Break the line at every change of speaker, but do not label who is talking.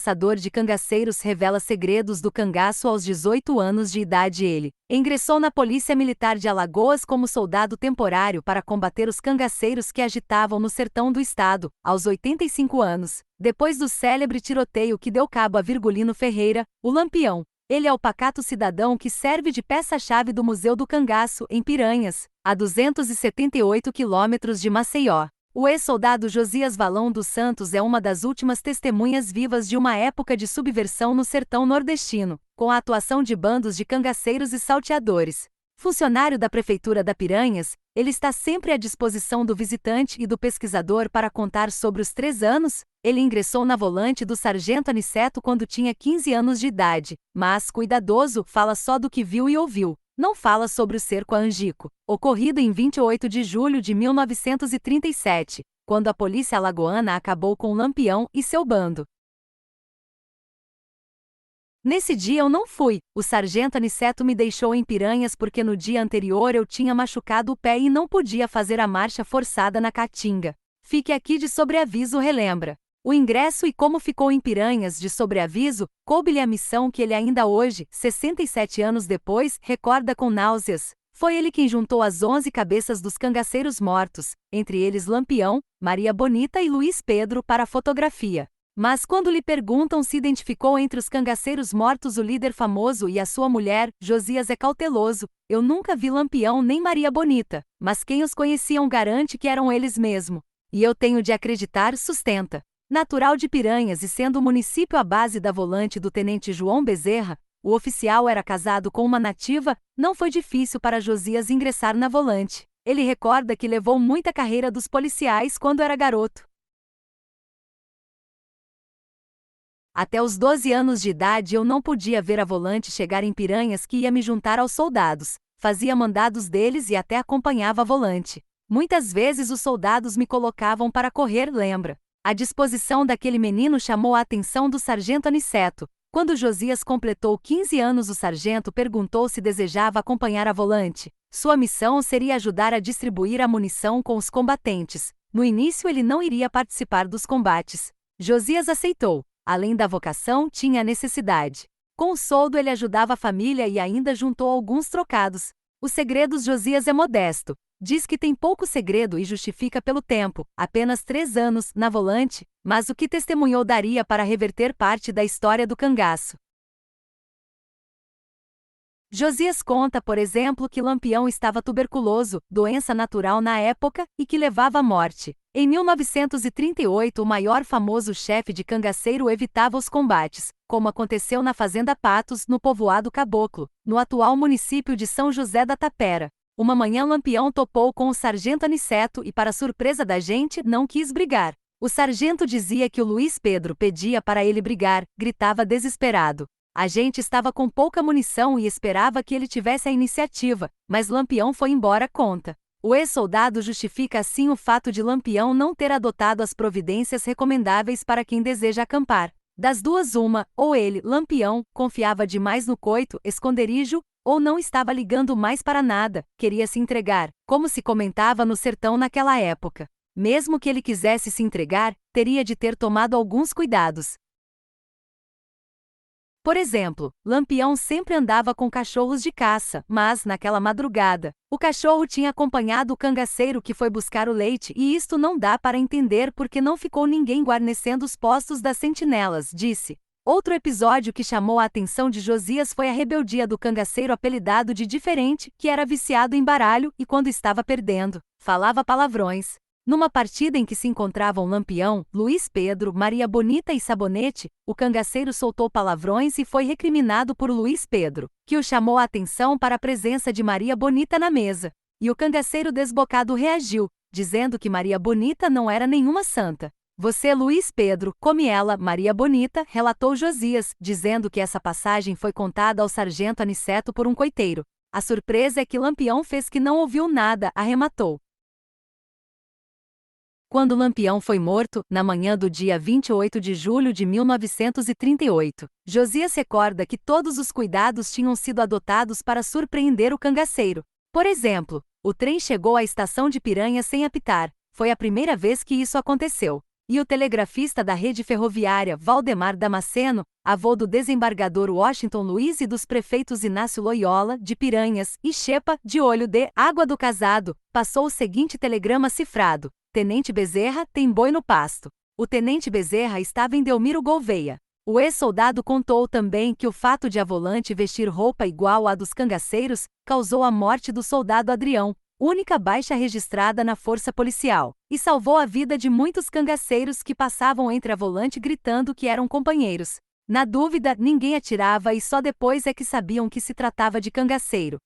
caçador de cangaceiros revela segredos do cangaço aos 18 anos de idade. Ele ingressou na Polícia Militar de Alagoas como soldado temporário para combater os cangaceiros que agitavam no sertão do estado, aos 85 anos, depois do célebre tiroteio que deu cabo a Virgulino Ferreira, o Lampião. Ele é o pacato cidadão que serve de peça-chave do Museu do Cangaço, em Piranhas, a 278 quilômetros de Maceió. O ex-soldado Josias Valão dos Santos é uma das últimas testemunhas vivas de uma época de subversão no sertão nordestino, com a atuação de bandos de cangaceiros e salteadores. Funcionário da Prefeitura da Piranhas, ele está sempre à disposição do visitante e do pesquisador para contar sobre os 3 anos. Ele ingressou na volante do Sargento Aniceto quando tinha 15 anos de idade, mas, cuidadoso, fala só do que viu e ouviu. Não fala sobre o cerco a Angico, ocorrido em 28 de julho de 1937, quando a polícia alagoana acabou com Lampião e seu bando. Nesse dia eu não fui, o sargento Aniceto me deixou em Piranhas porque no dia anterior eu tinha machucado o pé e não podia fazer a marcha forçada na Caatinga. Fique aqui de sobreaviso, relembra. O ingresso e como ficou em Piranhas de sobreaviso, coube-lhe a missão que ele ainda hoje, 67 anos depois, recorda com náuseas. Foi ele quem juntou as 11 cabeças dos cangaceiros mortos, entre eles Lampião, Maria Bonita e Luiz Pedro, para a fotografia. Mas quando lhe perguntam se identificou entre os cangaceiros mortos o líder famoso e a sua mulher, Josias é cauteloso. Eu nunca vi Lampião nem Maria Bonita, mas quem os conheciam garante que eram eles mesmo. E eu tenho de acreditar, sustenta. Natural de Piranhas e sendo o município a base da volante do tenente João Bezerra, o oficial era casado com uma nativa, não foi difícil para Josias ingressar na volante. Ele recorda que levou muita carreira dos policiais quando era garoto. Até os 12 anos de idade eu não podia ver a volante chegar em Piranhas que ia me juntar aos soldados, fazia mandados deles e até acompanhava a volante. Muitas vezes os soldados me colocavam para correr, lembra? A disposição daquele menino chamou a atenção do sargento Aniceto. Quando Josias completou 15 anos, o sargento perguntou se desejava acompanhar a volante. Sua missão seria ajudar a distribuir a munição com os combatentes. No início ele não iria participar dos combates. Josias aceitou. Além da vocação, tinha a necessidade. Com o soldo ele ajudava a família e ainda juntou alguns trocados. O segredo de Josias é modesto. Diz que tem pouco segredo e justifica pelo tempo, apenas 3 anos, na volante, mas o que testemunhou daria para reverter parte da história do cangaço. Josias conta, por exemplo, que Lampião estava tuberculoso, doença natural na época, e que levava à morte. Em 1938, o maior famoso chefe de cangaceiro evitava os combates, como aconteceu na Fazenda Patos, no povoado Caboclo, no atual município de São José da Tapera. Uma manhã Lampião topou com o sargento Aniceto e, para surpresa da gente, não quis brigar. O sargento dizia que o Luiz Pedro pedia para ele brigar, gritava desesperado. A gente estava com pouca munição e esperava que ele tivesse a iniciativa, mas Lampião foi embora, conta. O ex-soldado justifica assim o fato de Lampião não ter adotado as providências recomendáveis para quem deseja acampar. Das duas uma, ou ele, Lampião, confiava demais no coito, esconderijo, ou não estava ligando mais para nada, queria se entregar, como se comentava no sertão naquela época. Mesmo que ele quisesse se entregar, teria de ter tomado alguns cuidados. Por exemplo, Lampião sempre andava com cachorros de caça, mas, naquela madrugada, o cachorro tinha acompanhado o cangaceiro que foi buscar o leite e isto não dá para entender porque não ficou ninguém guarnecendo os postos das sentinelas, disse. Outro episódio que chamou a atenção de Josias foi a rebeldia do cangaceiro apelidado de Diferente, que era viciado em baralho e quando estava perdendo, falava palavrões. Numa partida em que se encontravam Lampião, Luiz Pedro, Maria Bonita e Sabonete, o cangaceiro soltou palavrões e foi recriminado por Luiz Pedro, que o chamou a atenção para a presença de Maria Bonita na mesa. E o cangaceiro desbocado reagiu, dizendo que Maria Bonita não era nenhuma santa. Você, Luiz Pedro, come ela, Maria Bonita, relatou Josias, dizendo que essa passagem foi contada ao sargento Aniceto por um coiteiro. A surpresa é que Lampião fez que não ouviu nada, arrematou. Quando Lampião foi morto, na manhã do dia 28 de julho de 1938, Josias recorda que todos os cuidados tinham sido adotados para surpreender o cangaceiro. Por exemplo, o trem chegou à estação de Piranha sem apitar, foi a primeira vez que isso aconteceu. e o telegrafista da rede ferroviária Valdemar Damasceno, avô do desembargador Washington Luiz e dos prefeitos Inácio Loyola, de Piranhas, e Xepa, de Olho de Água do Casado, passou o seguinte telegrama cifrado: Tenente Bezerra tem boi no pasto. O tenente Bezerra estava em Delmiro Gouveia. O ex-soldado contou também que o fato de a volante vestir roupa igual à dos cangaceiros causou a morte do soldado Adrião, única baixa registrada na força policial, e salvou a vida de muitos cangaceiros que passavam entre a volante gritando que eram companheiros. Na dúvida, ninguém atirava e só depois é que sabiam que se tratava de cangaceiro.